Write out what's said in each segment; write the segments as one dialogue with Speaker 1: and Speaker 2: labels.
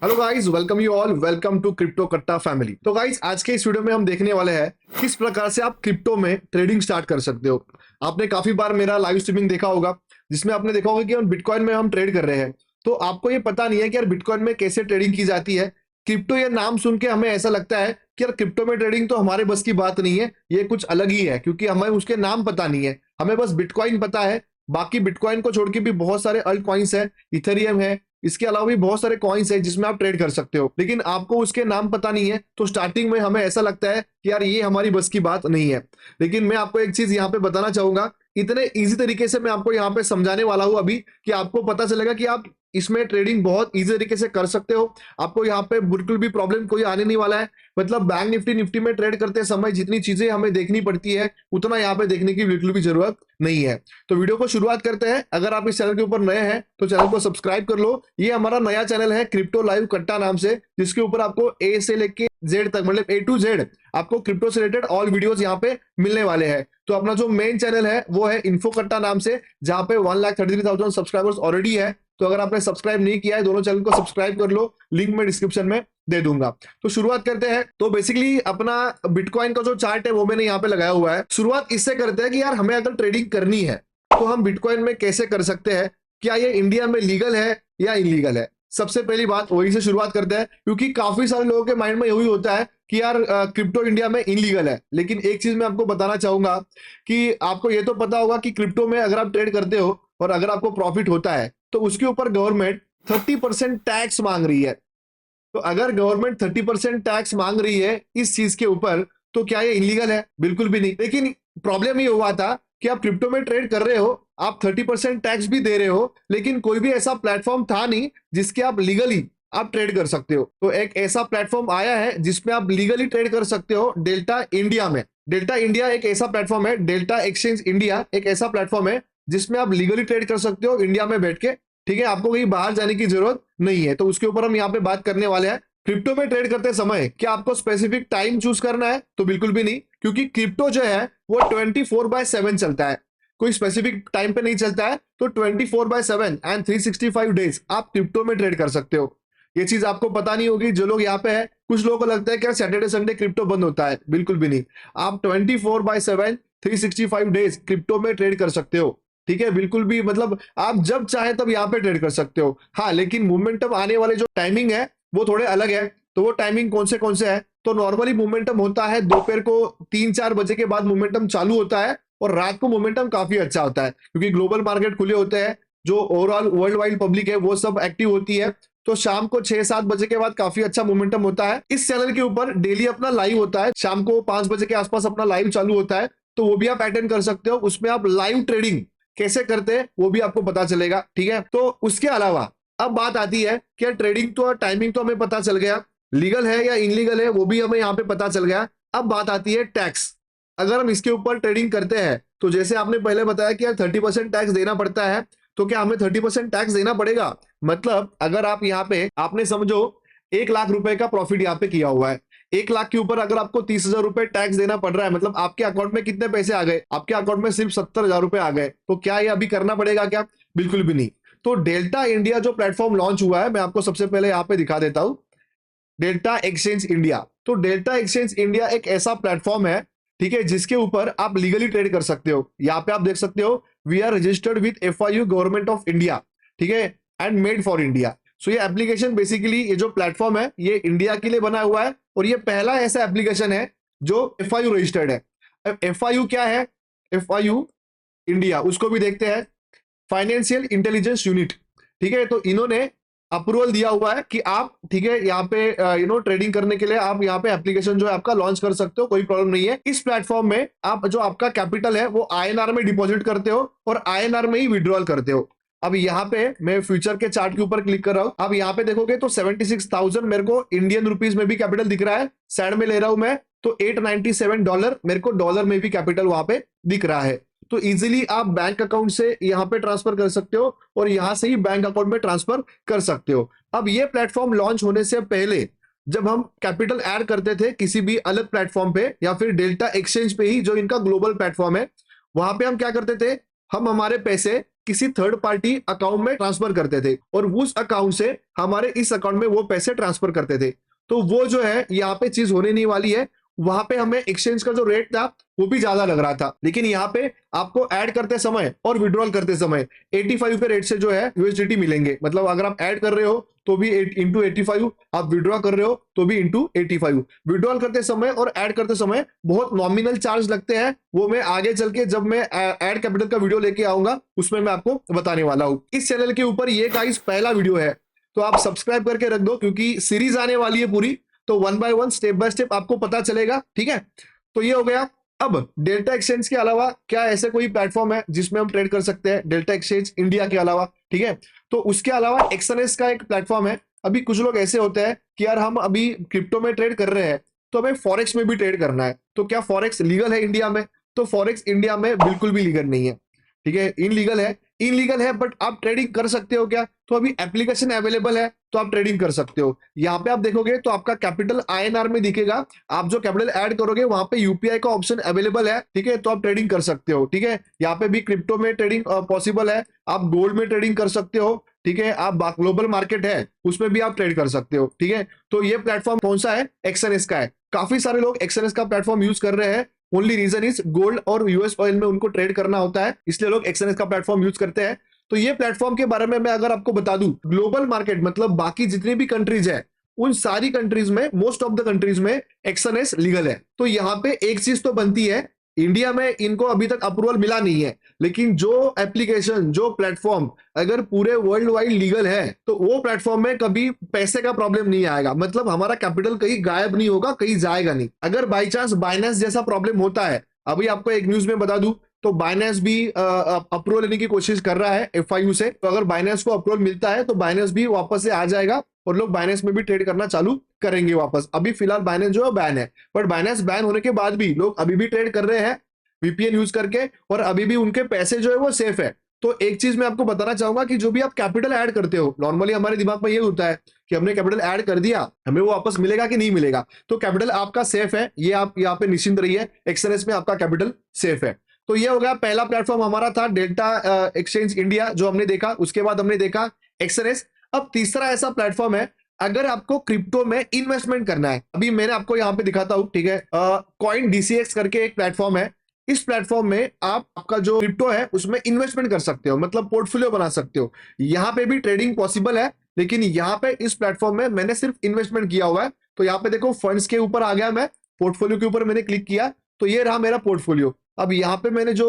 Speaker 1: Hello guys, welcome you all, welcome to crypto Katta family. तो guys, आज के इस वीडियो में हम देखने वाले हैं किस प्रकार से आप क्रिप्टो में ट्रेडिंग स्टार्ट कर सकते हो। आपने काफी बार मेरा लाइव स्ट्रीमिंग देखा होगा जिसमें आपने देखा होगा कि हम बिटकॉइन में हम ट्रेड कर रहे हैं। तो आपको ये पता नहीं है कि यार बिटकॉइन में कैसे ट्रेडिंग की जाती है। क्रिप्टो ये नाम सुन के हमें ऐसा लगता है कि यार क्रिप्टो में ट्रेडिंग तो हमारे बस की बात नहीं है, ये कुछ अलग ही है, क्योंकि हमें उसके नाम पता नहीं है। हमें बस बिटकॉइन पता है। बाकी बिटकॉइन को छोड़ के भी बहुत सारे अल्ट कॉइन्स है, इथेरियम है, इसके अलावा भी बहुत सारे कॉइन्स है जिसमें आप ट्रेड कर सकते हो, लेकिन आपको उसके नाम पता नहीं है। तो स्टार्टिंग में हमें ऐसा लगता है कि यार ये हमारी बस की बात नहीं है। लेकिन मैं आपको एक चीज यहाँ पे बताना चाहूंगा, इतने इजी तरीके से मैं आपको यहाँ पे समझाने वाला हूँ अभी कि आपको पता चलेगा कि आप इसमें ट्रेडिंग बहुत इजी तरीके से कर सकते हो। आपको यहाँ पे बिल्कुल भी प्रॉब्लम कोई आने नहीं वाला है। मतलब बैंक निफ्टी में ट्रेड करते समय जितनी चीजें हमें देखनी पड़ती है उतना यहाँ पे देखने की बिल्कुल भी जरूरत नहीं है। तो वीडियो को शुरुआत करते हैं। अगर आप इस चैनल के ऊपर नए हैं तो चैनल को सब्सक्राइब कर लो। ये हमारा नया चैनल है क्रिप्टो लाइव कट्टा नाम से, जिसके ऊपर आपको ए से लेके जेड तक, मतलब ए टू जेड आपको क्रिप्टो से रिलेटेड ऑल वीडियोस यहाँ पे मिलने वाले हैं। तो अपना जो मेन चैनल है वो है इन्फो कट्टा नाम से, जहां पे 1,33,000 सब्सक्राइबर्स ऑलरेडी है। तो अगर आपने सब्सक्राइब नहीं किया है, दोनों चैनल को सब्सक्राइब कर लो, लिंक मैं डिस्क्रिप्शन में दे दूंगा। तो शुरुआत करते हैं। तो बेसिकली अपना बिटकॉइन का जो चार्ट है वो मैंने यहाँ पे लगाया हुआ है। शुरुआत इससे करते हैं कि यार हमें अगर ट्रेडिंग करनी है तो हम बिटकॉइन में कैसे कर सकते हैं, क्या ये इंडिया में लीगल है या इलीगल है। सबसे पहली बात वही से शुरुआत करते हैं, क्योंकि काफी सारे लोगों के माइंड में यही होता है कि यार क्रिप्टो इंडिया में इलीगल है। लेकिन एक चीज मैं आपको बताना चाहूंगा कि आपको ये तो पता होगा कि क्रिप्टो में अगर आप ट्रेड करते हो और अगर आपको प्रॉफिट होता है तो उसके ऊपर गवर्नमेंट 30% टैक्स मांग रही है। तो अगर गवर्नमेंट 30% टैक्स मांग रही है इस चीज के ऊपर, तो क्या ये इलीगल है? बिल्कुल भी नहीं। लेकिन प्रॉब्लम ये हुआ था कि आप क्रिप्टो में ट्रेड कर रहे हो, आप 30% टैक्स भी दे रहे हो, लेकिन कोई भी ऐसा प्लेटफॉर्म था नहीं जिसके आप लीगली आप ट्रेड कर सकते हो। तो एक ऐसा प्लेटफॉर्म आया है जिसमें आप लीगली ट्रेड कर सकते हो, डेल्टा इंडिया में। डेल्टा इंडिया एक ऐसा प्लेटफॉर्म है, डेल्टा एक्सचेंज इंडिया एक ऐसा प्लेटफॉर्म है जिसमें आप लीगली ट्रेड कर सकते हो इंडिया में बैठ के। ठीक है, आपको कहीं बाहर जाने की जरूरत नहीं है। तो उसके ऊपर हम यहाँ पे बात करने वाले हैं। क्रिप्टो में ट्रेड करते समय क्या आपको स्पेसिफिक टाइम चूज करना है? तो बिल्कुल भी नहीं, क्योंकि क्रिप्टो जो है वो 24/7 चलता है, कोई स्पेसिफिक टाइम पे नहीं चलता है। तो 24/7 एंड 365 डेज आप क्रिप्टो में ट्रेड कर सकते हो। ये चीज आपको पता नहीं होगी जो लोग यहाँ पे है। कुछ लोगों को लगता है कि सैटरडे संडे क्रिप्टो बंद होता है, बिल्कुल भी नहीं। आप 24/7 365 डेज क्रिप्टो में ट्रेड कर सकते हो। ठीक है, बिल्कुल भी, मतलब आप जब चाहे तब यहाँ पे ट्रेड कर सकते हो। हाँ, लेकिन मोमेंटम आने वाले जो टाइमिंग है वो थोड़े अलग है। तो वो टाइमिंग कौन से है? तो नॉर्मली मोमेंटम होता है दोपहर को 3-4 बजे के बाद मोमेंटम चालू होता है, और रात को मोमेंटम काफी अच्छा होता है, क्योंकि ग्लोबल मार्केट खुले होते हैं, जो ओवरऑल वर्ल्ड वाइड पब्लिक है वो सब एक्टिव होती है। तो शाम को 6-7 बजे के बाद काफी अच्छा मोमेंटम होता है। इस चैनल के ऊपर डेली अपना लाइव होता है, शाम को 5 बजे के आसपास अपना लाइव चालू होता है। तो वो भी आप अटेंड कर सकते हो। उसमें आप लाइव ट्रेडिंग कैसे करते हैं वो भी आपको पता चलेगा। ठीक है, तो उसके अलावा अब बात आती है कि ट्रेडिंग तो टाइमिंग तो हमें पता चल गया, लीगल है या इनलीगल है वो भी हमें यहाँ पे पता चल गया। अब बात आती है टैक्स। अगर हम इसके ऊपर ट्रेडिंग करते हैं तो जैसे आपने पहले बताया कि यार 30% टैक्स देना पड़ता है, तो क्या हमें 30% टैक्स देना पड़ेगा? मतलब अगर आप यहाँ पे, आपने समझो 1 लाख रुपए का प्रॉफिट यहाँ पे किया हुआ है, 1 लाख के ऊपर अगर आपको 30,000 रुपए टैक्स देना पड़ रहा है, मतलब आपके अकाउंट में कितने पैसे आ गए? आपके अकाउंट में सिर्फ 70,000 रुपए आ गए। तो क्या ये अभी करना पड़ेगा क्या? बिल्कुल भी नहीं। तो डेल्टा इंडिया जो प्लेटफॉर्म लॉन्च हुआ है, मैं आपको सबसे पहले यहाँ पे दिखा देता हूं, डेल्टा एक्सचेंज इंडिया। तो डेल्टा एक्सचेंज इंडिया एक ऐसा प्लेटफॉर्म है, ठीक है, जिसके ऊपर आप लीगली ट्रेड कर सकते हो। यहाँ पे आप देख सकते हो, we are registered with FIU government of India, ठीक है, and made for India. So ये एप्लीकेशन बेसिकली, ये जो प्लेटफॉर्म है ये इंडिया के लिए बना हुआ है, और ये पहला ऐसा एप्लीकेशन है जो FIU रजिस्टर्ड है। FIU क्या है? FIU इंडिया, उसको भी देखते हैं, फाइनेंशियल इंटेलिजेंस यूनिट। ठीक है, तो इन्होंने अप्रूवल दिया हुआ है कि आप, ठीक है, यहाँ पे ट्रेडिंग करने के लिए आप यहाँ पे एप्लीकेशन जो है आपका लॉन्च कर सकते हो, कोई प्रॉब्लम नहीं है। इस प्लेटफॉर्म में आप जो आपका कैपिटल है वो INR में डिपॉजिट करते हो और INR में ही विड्रॉल करते हो। अब यहाँ पे मैं फ्यूचर के चार्ट के ऊपर क्लिक कर रहा हूँ। अब यहाँ पे देखोगे तो 76,000 मेरे को इंडियन रुपीज में भी कैपिटल दिख रहा है। साइड में ले रहा हूं मैं तो $897 मेरे को डॉलर में भी कैपिटल वहां पे दिख रहा है। तो इजीली आप बैंक अकाउंट से यहाँ पे ट्रांसफर कर सकते हो और यहां से ही बैंक अकाउंट में ट्रांसफर कर सकते हो। अब ये प्लेटफॉर्म लॉन्च होने से पहले जब हम कैपिटल ऐड करते थे किसी भी अलग प्लेटफॉर्म पे या फिर डेल्टा एक्सचेंज पे ही, जो इनका ग्लोबल प्लेटफॉर्म है, वहां पे हम क्या करते थे, हम हमारे पैसे किसी थर्ड पार्टी अकाउंट में ट्रांसफर करते थे और उस अकाउंट से हमारे इस अकाउंट में वो पैसे ट्रांसफर करते थे। तो वो जो है यहाँ पे चीज होने नहीं वाली है। वहां पे हमें एक्सचेंज का जो रेट था वो भी ज्यादा लग रहा था, लेकिन यहाँ पे आपको ऐड करते समय और विड्रॉल करते समय 85 के रेट से जो है यूएसडीटी मिलेंगे। मतलब अगर आप ऐड कर रहे हो तो भी इंटू 85, आप विड्रॉ कर रहे हो तो भी इंटू 85। विड्रॉल करते समय और ऐड करते समय बहुत नॉमिनल चार्ज लगते हैं, वो मैं आगे चल के जब मैं ऐड कैपिटल का वीडियो लेके आऊंगा उसमें मैं आपको बताने वाला हूँ। इस चैनल के ऊपर ये गाइस पहला वीडियो है, तो आप सब्सक्राइब करके रख दो क्योंकि सीरीज आने वाली है पूरी, तो one by one step by step आपको पता चलेगा। ठीक है, तो ये हो गया। अब डेल्टा एक्सचेंज के अलावा क्या ऐसे कोई प्लेटफॉर्म है जिसमें हम ट्रेड कर सकते हैं डेल्टा एक्सचेंज इंडिया के अलावा? ठीक है, तो उसके अलावा एक्सएनएस का एक प्लेटफॉर्म है। अभी कुछ लोग ऐसे होते हैं कि यार हम अभी क्रिप्टो में ट्रेड कर रहे हैं तो हमें फॉरेक्स में भी ट्रेड करना है, तो क्या फॉरेक्स लीगल है इंडिया में? तो फॉरेक्स इंडिया में बिल्कुल भी लीगल नहीं है। ठीक है, इनलीगल है बट आप ट्रेडिंग कर सकते हो क्या? तो अभी एप्लीकेशन अवेलेबल है तो आप ट्रेडिंग कर सकते हो। यहाँ पे आप देखोगे तो आपका कैपिटल आईएनआर में दिखेगा, आप जो कैपिटल ऐड करोगे वहां पे यूपीआई का ऑप्शन अवेलेबल है। ठीक है, तो आप ट्रेडिंग कर सकते हो। ठीक है, यहाँ पे भी क्रिप्टो में ट्रेडिंग पॉसिबल है, आप गोल्ड में ट्रेडिंग कर सकते हो। ठीक है, आप ग्लोबल मार्केट है उसमें भी आप ट्रेड कर सकते हो। ठीक है, तो ये प्लेटफॉर्म कौन सा है? एक्सएनएस का है। काफी सारे लोग एक्सएनएस का प्लेटफॉर्म यूज कर रहे हैं, ओनली रीजन इज गोल्ड और यूएस ऑयल में उनको ट्रेड करना होता है, इसलिए लोग एक्सएनएस का प्लेटफॉर्म यूज करते हैं। तो ये प्लेटफॉर्म के बारे में मैं अगर आपको बता दूं, ग्लोबल मार्केट मतलब बाकी जितनी भी कंट्रीज है उन सारी कंट्रीज में, मोस्ट ऑफ द कंट्रीज में एक्सएनएस लीगल है। तो यहाँ पे एक चीज तो बनती है, इंडिया में इनको अभी तक अप्रूवल मिला नहीं है, लेकिन जो एप्लीकेशन जो प्लेटफॉर्म अगर पूरे वर्ल्ड वाइड लीगल है तो वो प्लेटफॉर्म में कभी पैसे का प्रॉब्लम नहीं आएगा। मतलब हमारा कैपिटल कहीं गायब नहीं होगा, कहीं जाएगा नहीं। अगर बाई चांस बाइनेंस जैसा प्रॉब्लम होता है, अभी आपको एक न्यूज में बता दूं तो बाइनेंस भी अप्रूवल लेने की कोशिश कर रहा है एफआईयू से, तो अगर बाइनेंस को अप्रूवल मिलता है तो बाइनेंस भी वापस से आ जाएगा और लोग बाइनेंस में भी ट्रेड करना चालू करेंगे वापस। अभी फिलहाल बाइनेंस जो है बैन है, बट बाइनेंस बैन होने के बाद भी लोग अभी भी ट्रेड कर रहे हैं वीपीएन यूज करके, और अभी भी उनके पैसे जो है वो सेफ है। तो एक चीज मैं आपको बताना चाहूंगा कि जो भी आप कैपिटल ऐड करते हो, नॉर्मली हमारे दिमाग में ये होता है कि हमने कैपिटल ऐड कर दिया, हमें वो वापस मिलेगा कि नहीं मिलेगा। तो कैपिटल आपका सेफ है, ये आप यहाँ पे निश्चिंत रहिए, एक्सएनएस में आपका कैपिटल सेफ है। तो ये हो गया पहला प्लेटफॉर्म हमारा था डेल्टा एक्सचेंज इंडिया जो हमने देखा, उसके बाद हमने देखा एक्सएनएस। अब तीसरा ऐसा प्लेटफॉर्म है अगर आपको क्रिप्टो में इन्वेस्टमेंट करना है, अभी मैंने आपको यहाँ पे दिखाता हूँ। ठीक है, कॉइन डीसीएक्स करके एक प्लेटफॉर्म है, इस प्लेटफॉर्म में आपका जो क्रिप्टो है उसमें इन्वेस्टमेंट कर सकते हो, मतलब पोर्टफोलियो बना सकते हो। यहाँ पे भी ट्रेडिंग पॉसिबल है, लेकिन यहाँ पे इस प्लेटफॉर्म में मैंने सिर्फ इन्वेस्टमेंट किया हुआ है। तो यहाँ पे देखो फंड्स के ऊपर आ गया, मैं पोर्टफोलियो के ऊपर मैंने क्लिक किया तो ये रहा मेरा पोर्टफोलियो। अब यहाँ पे मैंने जो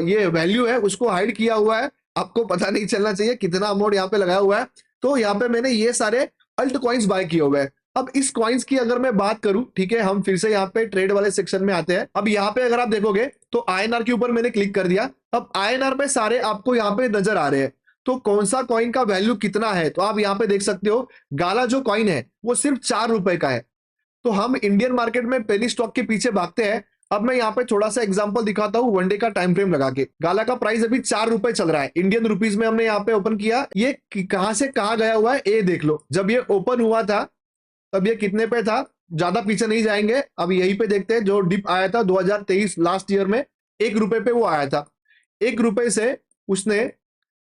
Speaker 1: ये वैल्यू है उसको हाइड किया हुआ है, आपको पता नहीं चलना चाहिए कितना अमाउंट यहाँ पे लगाया हुआ है। तो यहाँ पे मैंने ये सारे अल्ट कॉइन्स बाय किए हुए हैं। अब इस कॉइन्स की अगर मैं बात करूं, ठीक है, हम फिर से यहाँ पे ट्रेड वाले सेक्शन में आते हैं। अब यहाँ पे अगर आप देखोगे तो आईएनआर के ऊपर मैंने क्लिक कर दिया, अब आईएनआर में सारे आपको यहाँ पे नजर आ रहे हैं। तो कौन सा कॉइन का वैल्यू कितना है, तो आप यहाँ पे देख सकते हो गाला जो कॉइन है वो सिर्फ 4 रुपए का है। तो हम इंडियन मार्केट में पेनी स्टॉक के पीछे भागते हैं। अब मैं यहाँ पे थोड़ा सा एग्जांपल दिखाता हूँ वन डे का टाइम फ्रेम लगा के। गाला का प्राइस अभी 4 रुपए चल रहा है इंडियन रुपीज में, हमने यहाँ पे ओपन किया, ये कहां से कहां गया हुआ है ये देख लो। जब ये ओपन हुआ था तब ये कितने पे था, ज्यादा पीछे नहीं जाएंगे, अब यहीं पे देखते हैं जो डिप आया था 2023 लास्ट ईयर में, 1 रुपए पे वो आया था। 1 रुपए से उसने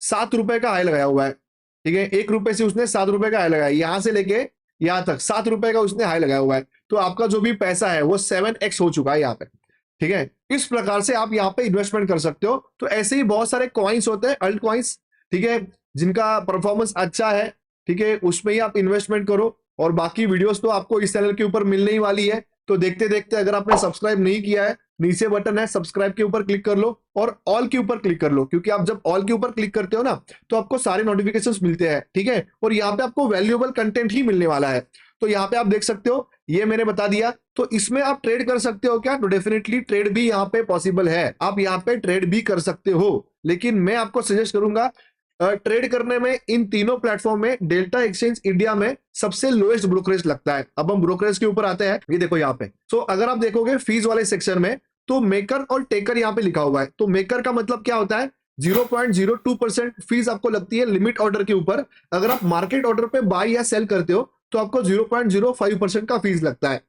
Speaker 1: 7 रुपए का हाई लगाया हुआ है। ठीक है, 1 रुपए से उसने 7 रुपए का हाई लगाया, यहां से लेके यहां तक 7 रुपए का उसने हाई लगाया हुआ है। तो आपका जो भी पैसा है वो 7x हो चुका है यहाँ पे। ठीक है, इस प्रकार से आप यहाँ पे इन्वेस्टमेंट कर सकते हो। तो ऐसे ही बहुत सारे कॉइन्स होते हैं अल्ट कॉइन्स, ठीक है, जिनका परफॉर्मेंस अच्छा है। ठीक है, उसमें ही आप इन्वेस्टमेंट करो, और बाकी वीडियोस तो आपको इस चैनल के ऊपर मिलने ही वाली है। तो देखते देखते अगर आपने सब्सक्राइब नहीं किया है, नीचे बटन है सब्सक्राइब के ऊपर क्लिक कर लो और ऑल के ऊपर क्लिक कर लो, क्योंकि आप जब ऑल के ऊपर क्लिक करते हो ना तो आपको सारे नोटिफिकेशंस मिलते हैं। ठीक है, और यहाँ पे आपको वैल्यूएबल कंटेंट ही मिलने वाला है। तो यहाँ पे आप देख सकते हो, ये मैंने बता दिया। तो इसमें आप ट्रेड कर सकते हो क्या? तो डेफिनेटली ट्रेड भी यहाँ पे पॉसिबल है, आप यहाँ पे ट्रेड भी कर सकते हो। लेकिन मैं आपको सजेस्ट करूंगा ट्रेड करने में इन तीनों प्लेटफॉर्म में डेल्टा एक्सचेंज इंडिया में सबसे लोएस्ट ब्रोकरेज लगता है। अब हम ब्रोकरेज के ऊपर आते हैं, ये देखो यहाँ पे। तो अगर आप देखोगे फीस वाले सेक्शन में तो मेकर और टेकर यहाँ पे लिखा हुआ है। तो मेकर का मतलब क्या होता है, 0.02% फीस आपको लगती है लिमिट ऑर्डर के ऊपर। अगर आप मार्केट ऑर्डर पे बाय या सेल करते हो तो आपको 0.05% का फीस लगता है।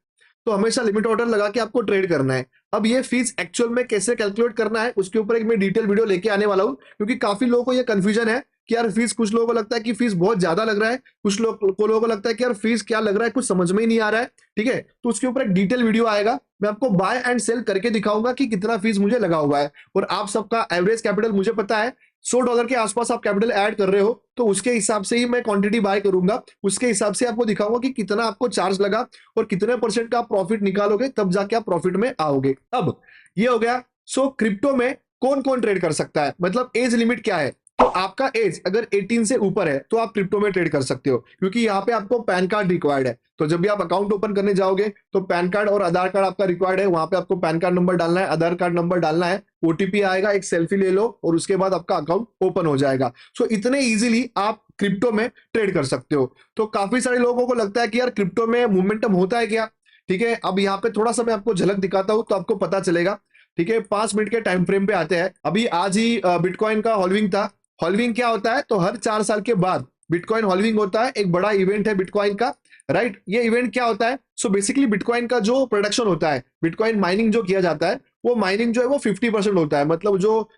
Speaker 1: तो हमेशा लिमिट ऑर्डर लगा के आपको ट्रेड करना है। अब ये फीस एक्चुअल में कैसे कैलकुलेट करना है उसके ऊपर एक मैं डिटेल वीडियो लेके आने वाला हूँ, क्योंकि काफी लोगों को ये कंफ्यूजन है कि यार फीस, कुछ लोगों को लगता है कि फीस बहुत ज्यादा लग रहा है, कुछ लोगों को लगता है कि यार फीस क्या लग रहा है, कुछ समझ में ही नहीं आ रहा है। ठीक है, तो उसके ऊपर एक डिटेल वीडियो आएगा, मैं आपको बाय एंड सेल करके दिखाऊंगा कि कितना फीस मुझे लगा हुआ है। और आप सबका एवरेज कैपिटल मुझे पता है, $100 के आसपास आप कैपिटल ऐड कर रहे हो, तो उसके हिसाब से ही मैं क्वांटिटी बाय करूंगा, उसके हिसाब से आपको दिखाऊंगा कि कितना आपको चार्ज लगा और कितने परसेंट का आप प्रॉफिट निकालोगे, तब जाके आप प्रॉफिट में आओगे। अब ये हो गया। सो क्रिप्टो में कौन कौन ट्रेड कर सकता है, मतलब एज लिमिट क्या है। तो आपका एज अगर 18 से ऊपर है तो आप क्रिप्टो में ट्रेड कर सकते हो, क्योंकि यहाँ पे आपको पैन कार्ड रिक्वायर्ड है। तो जब भी आप अकाउंट ओपन करने जाओगे तो पैन कार्ड और आधार कार्ड आपका रिक्वायर्ड है। वहां पे आपको पैन कार्ड नंबर डालना है, आधार कार्ड नंबर डालना है, ओटीपी आएगा, एक सेल्फी ले लो और उसके बाद आपका अकाउंट ओपन हो जाएगा। सो इतने इजीली आप क्रिप्टो में ट्रेड कर सकते हो। तो काफी सारे लोगों को लगता है कि यार क्रिप्टो में मोमेंटम होता है क्या। ठीक है, अब यहाँ पे थोड़ा सा मैं आपको झलक दिखाता हूं तो आपको पता चलेगा। ठीक है, 5 मिनट के टाइम फ्रेम पे आते हैं। अभी आज ही बिटकॉइन का हॉल्विंग था। हॉल्विंग क्या होता है, तो हर 4 साल के बाद बिटकॉइन हॉल्विंग होता है, एक बड़ा इवेंट है बिटकॉइन का। राइट, ये इवेंट क्या होता है, सो बेसिकली बिटकॉइन का जो प्रोडक्शन होता है, बिटकॉइन माइनिंग जो किया जाता है, वो माइनिंग जो है वो 50% होता है। मतलब जो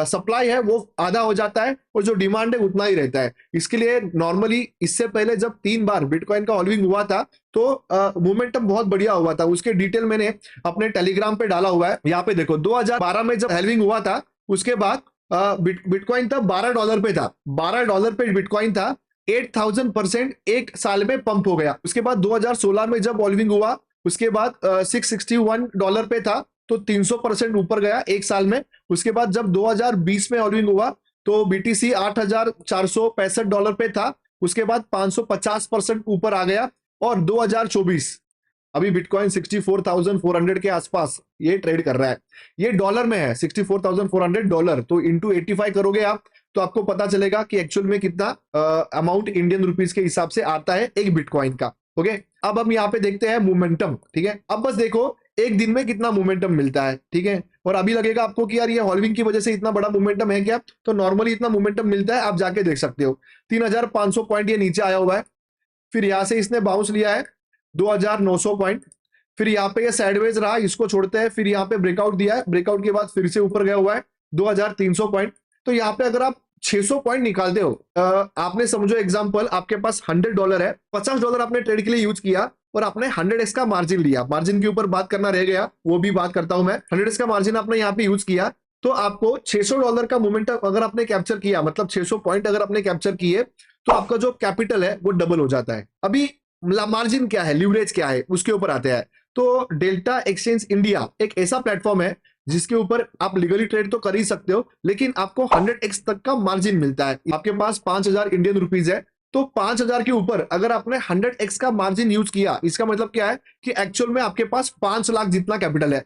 Speaker 1: सप्लाई है वो आधा हो जाता है और जो डिमांड है उतना ही रहता है। इसके लिए नॉर्मली इससे पहले जब 3 बार बिटकॉइन का हॉल्विंग हुआ था तो मोमेंटम बहुत बढ़िया हुआ था। उसके डिटेल मैंने अपने टेलीग्राम पे डाला हुआ है। यहाँ पे देखो, 2012 में जब हॉल्विंग हुआ था उसके बाद बिटकॉइन तब $12 पे था। $12 पे बिटकॉइन था, 8000% एक साल में पंप हो गया। उसके बाद 2016 में जब हॉल्विंग हुआ उसके बाद $661 पे था, तो 300% ऊपर गया एक साल में। उसके बाद जब 2020 में हॉल्विंग हुआ तो बीटीसी $8465 पे था, उसके बाद 550% ऊपर आ गया। और 2024 अभी बिटकॉइन 64,400 के आसपास ये ट्रेड कर रहा है। ये डॉलर में है, $64,400, तो इंटू 85 करोगे आप तो आपको पता चलेगा कि एक्चुअल में कितना अमाउंट इंडियन रुपीस के हिसाब से आता है एक बिटकॉइन का। ओके, अब हम यहाँ पे देखते हैं मोमेंटम। ठीक है, अब बस देखो एक दिन में कितना मोमेंटम मिलता है। ठीक है, और अभी लगेगा आपको कि यार ये हॉल्विंग की वजह से इतना बड़ा मोमेंटम है क्या, तो नॉर्मली इतना मोमेंटम मिलता है, आप जाके देख सकते हो। 3,500 पॉइंट ये नीचे आया हुआ है, फिर यहां से इसने बाउंस लिया है 2,900 पॉइंट, फिर यहाँ पे ये साइडवेज रहा, इसको छोड़ते हैं, फिर यहाँ पे ब्रेकआउट दिया है, ब्रेकआउट के बाद फिर से ऊपर गया हुआ है 2,300 पॉइंट। तो यहाँ पे अगर आप 600 पॉइंट निकालते हो, आपने समझो एग्जांपल आपके पास $100 है, $50 आपने ट्रेड के लिए यूज किया और आपने 100x का मार्जिन लिया। मार्जिन के ऊपर बात करना रह गया, वो भी बात करता हूं मैं। 100x का मार्जिन आपने यहाँ पे यूज किया तो आपको $600 का मोमेंटम अगर आपने कैप्चर किया, मतलब 600 पॉइंट अगर आपने कैप्चर किए, तो आपका जो कैपिटल है वो डबल हो जाता है। अभी मार्जिन क्या है, लीवरेज क्या है, उसके ऊपर आते हैं। तो डेल्टा एक्सचेंज इंडिया एक ऐसा प्लेटफॉर्म है जिसके ऊपर आप लीगली ट्रेड तो कर ही सकते हो, लेकिन आपको 100x तक का मार्जिन मिलता है। आपके पास 5,000 इंडियन रुपीज है, तो 5,000 के ऊपर अगर आपने 100x का मार्जिन यूज किया, इसका मतलब क्या है कि एक्चुअल में आपके पास 5 लाख जितना कैपिटल है।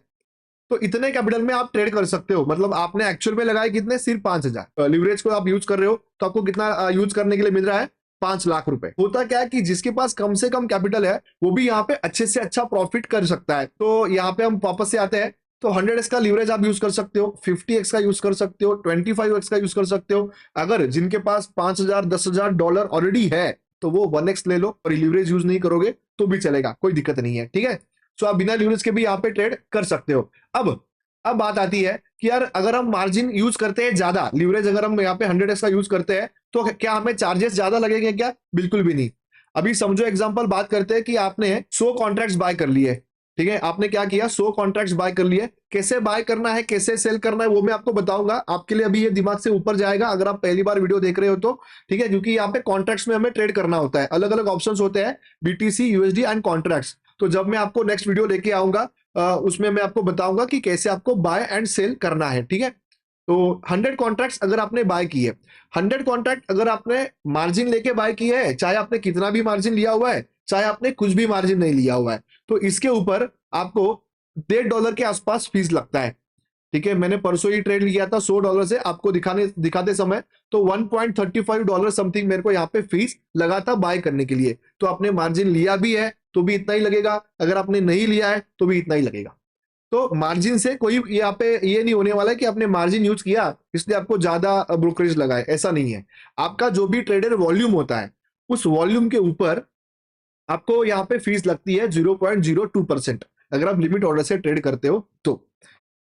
Speaker 1: तो इतने कैपिटल में आप ट्रेड कर सकते हो, मतलब आपने एक्चुअल में लगाए कितने, सिर्फ 5,000। लीवरेज को आप यूज कर रहे हो तो आपको कितना यूज करने के लिए मिल रहा है, 5 लाख रुपए। होता क्या है कि जिसके पास कम से कम कैपिटल है वो भी यहाँ पे अच्छे से अच्छा प्रॉफिट कर सकता है। तो यहाँ पे हम वापस से आते हैं, तो 100x का लीवरेज आप यूज कर सकते हो, 50x का यूज कर सकते हो, 25x का यूज कर सकते हो। अगर जिनके पास 5,000 $10,000 ऑलरेडी है तो वो 1x ले लो, और लीवरेज यूज नहीं करोगे तो भी चलेगा, कोई दिक्कत नहीं है। ठीक है, सो आप बिना लीवरेज के भी यहाँ पे ट्रेड कर सकते हो। अब बात आती है कि यार अगर हम मार्जिन यूज करते हैं ज्यादा, लीवरेज अगर हम यहाँ पे 100x का यूज करते हैं तो क्या हमें चार्जेस ज्यादा लगेंगे क्या, बिल्कुल भी नहीं। अभी समझो एग्जांपल बात करते हैं कि आपने 100 कॉन्ट्रैक्ट्स बाय कर लिए। ठीक है, आपने क्या किया, 100 कॉन्ट्रैक्ट्स बाय कर लिए। कैसे बाय करना है, कैसे सेल करना है, वो मैं आपको बताऊंगा। आपके लिए अभी ये दिमाग से ऊपर जाएगा अगर आप पहली बार वीडियो देख रहे हो तो। ठीक है, क्योंकि यहाँ पे कॉन्ट्रैक्ट्स में हमें ट्रेड करना होता है, अलग अलग ऑप्शंस होते हैं, बीटीसी, यूएसडी एंड कॉन्ट्रैक्ट्स। तो जब मैं आपको नेक्स्ट वीडियो लेके आऊंगा उसमें मैं आपको बताऊंगा कि कैसे आपको बाय एंड सेल करना है। ठीक है, तो 100 कॉन्ट्रैक्ट्स अगर आपने बाय किए, 100 कॉन्ट्रैक्ट अगर आपने मार्जिन लेके बाय किए है, चाहे आपने कितना भी मार्जिन लिया हुआ है, चाहे आपने कुछ भी मार्जिन नहीं लिया हुआ है, तो इसके ऊपर आपको $1.5 के आसपास फीस लगता है। ठीक है, मैंने परसों ही ट्रेड लिया था $100 से, आपको दिखाते समय तो $1.35 समथिंग मेरे को यहाँ पे फीस लगा था बाय करने के लिए। तो आपने मार्जिन लिया भी है तो भी इतना ही लगेगा, अगर आपने नहीं लिया है तो भी इतना ही लगेगा। तो मार्जिन से कोई यहाँ पे ये नहीं होने वाला है कि आपने मार्जिन यूज किया इसलिए आपको ज्यादा ब्रोकरेज लगा है, ऐसा नहीं है। आपका जो भी ट्रेडर वॉल्यूम होता है उस वॉल्यूम के ऊपर आपको यहाँ पे फीस लगती है 0.02% अगर आप लिमिट ऑर्डर से ट्रेड करते हो तो।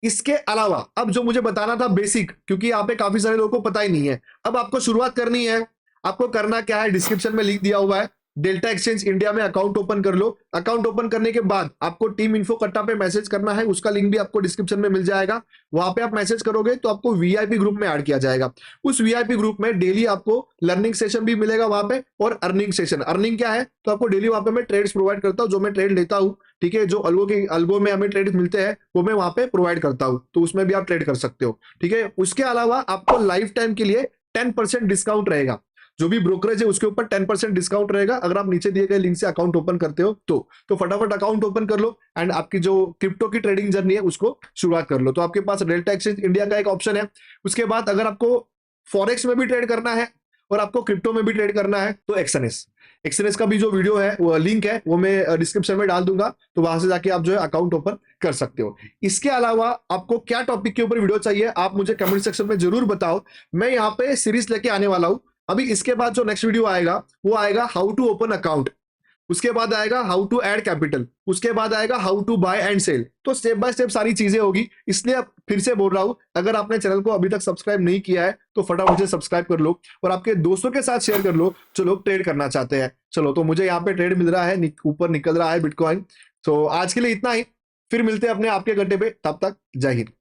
Speaker 1: इसके अलावा अब जो मुझे बताना था बेसिक, क्योंकि यहाँ पे काफी सारे लोगों को पता ही नहीं है, अब आपको शुरुआत करनी है। आपको करना क्या है, डिस्क्रिप्शन में लिंक दिया हुआ है, डेल्टा एक्सचेंज इंडिया में अकाउंट ओपन कर लो। अकाउंट ओपन करने के बाद आपको टीम इन्फो कट्टा पे मैसेज करना है, उसका लिंक भी आपको डिस्क्रिप्शन में मिल जाएगा। वहां पे आप मैसेज करोगे तो आपको वीआईपी ग्रुप में ऐड किया जाएगा। उस वीआईपी ग्रुप में डेली आपको लर्निंग सेशन भी मिलेगा वहां पे, और अर्निंग सेशन। अर्निंग क्या है, तो आपको डेली वहां पे मैं ट्रेड्स प्रोवाइड करता हूँ, जो मैं ट्रेड लेता हूँ, ठीक है, जो अल्गो में हमें ट्रेड मिलते हैं वो मैं वहां पे प्रोवाइड करता हूँ, तो उसमें भी आप ट्रेड कर सकते हो, ठीक है। उसके अलावा आपको लाइफ टाइम के लिए 10% डिस्काउंट रहेगा। जो भी ब्रोकरेज है उसके ऊपर 10% डिस्काउंट रहेगा अगर आप नीचे दिए गए लिंक से अकाउंट ओपन करते हो तो फटाफट अकाउंट ओपन कर लो एंड आपकी जो क्रिप्टो की ट्रेडिंग जर्नी है उसको शुरुआत कर लो। तो आपके पास डेल्टा एक्सचेंज इंडिया का एक ऑप्शन है। उसके बाद अगर आपको फॉरेक्स में भी ट्रेड करना है और आपको क्रिप्टो में भी ट्रेड करना है तो एक्सएनएस, एक्सएनएस का भी जो वीडियो है वो लिंक है वो मैं डिस्क्रिप्शन में डाल दूंगा, तो वहां से जाके आप जो है अकाउंट ओपन कर सकते हो। इसके अलावा आपको क्या टॉपिक के ऊपर वीडियो चाहिए आप मुझे कमेंट सेक्शन में जरूर बताओ, मैं यहाँ पे सीरीज लेके आने वाला हूँ। अभी इसके बाद जो नेक्स्ट वीडियो आएगा वो आएगा हाउ टू ओपन अकाउंट, उसके बाद आएगा हाउ टू ऐड कैपिटल, उसके बाद आएगा how to buy and sell. तो स्टेप बाय स्टेप सारी चीजें होगी, इसलिए अब फिर से बोल रहा हूं, अगर आपने चैनल को अभी तक सब्सक्राइब नहीं किया है तो फटाफट से सब्सक्राइब कर लो और आपके दोस्तों के साथ शेयर कर लो जो लोग ट्रेड करना चाहते हैं। चलो, तो मुझे यहाँ पे ट्रेड मिल रहा है, ऊपर निकल रहा है बिटकॉइन। तो आज के लिए इतना ही, फिर मिलते हैं अपने आपके गड्ढे पे, तब तक जय हिंद।